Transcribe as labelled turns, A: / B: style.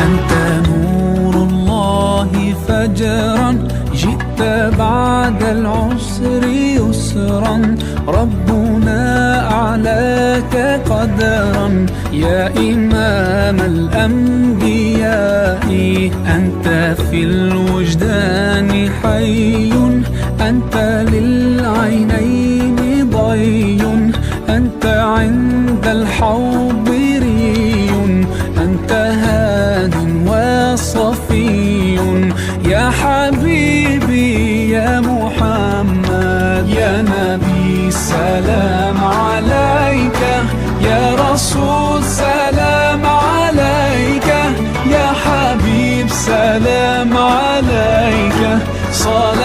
A: أنت نور الله فجرا، جئت بعد العسر يسرا، ربنا أعلاك قدرا يا إمام الأنبياء. أنت في الوجدان حي، أنت للعينين ضي، أنت عند الحوض ري، أنت هاد وصفي يا حبيبي يا محمد. يا نبي سلام عليك، يا رسول سلام عليك، يا حبيب سلام عليك، صلى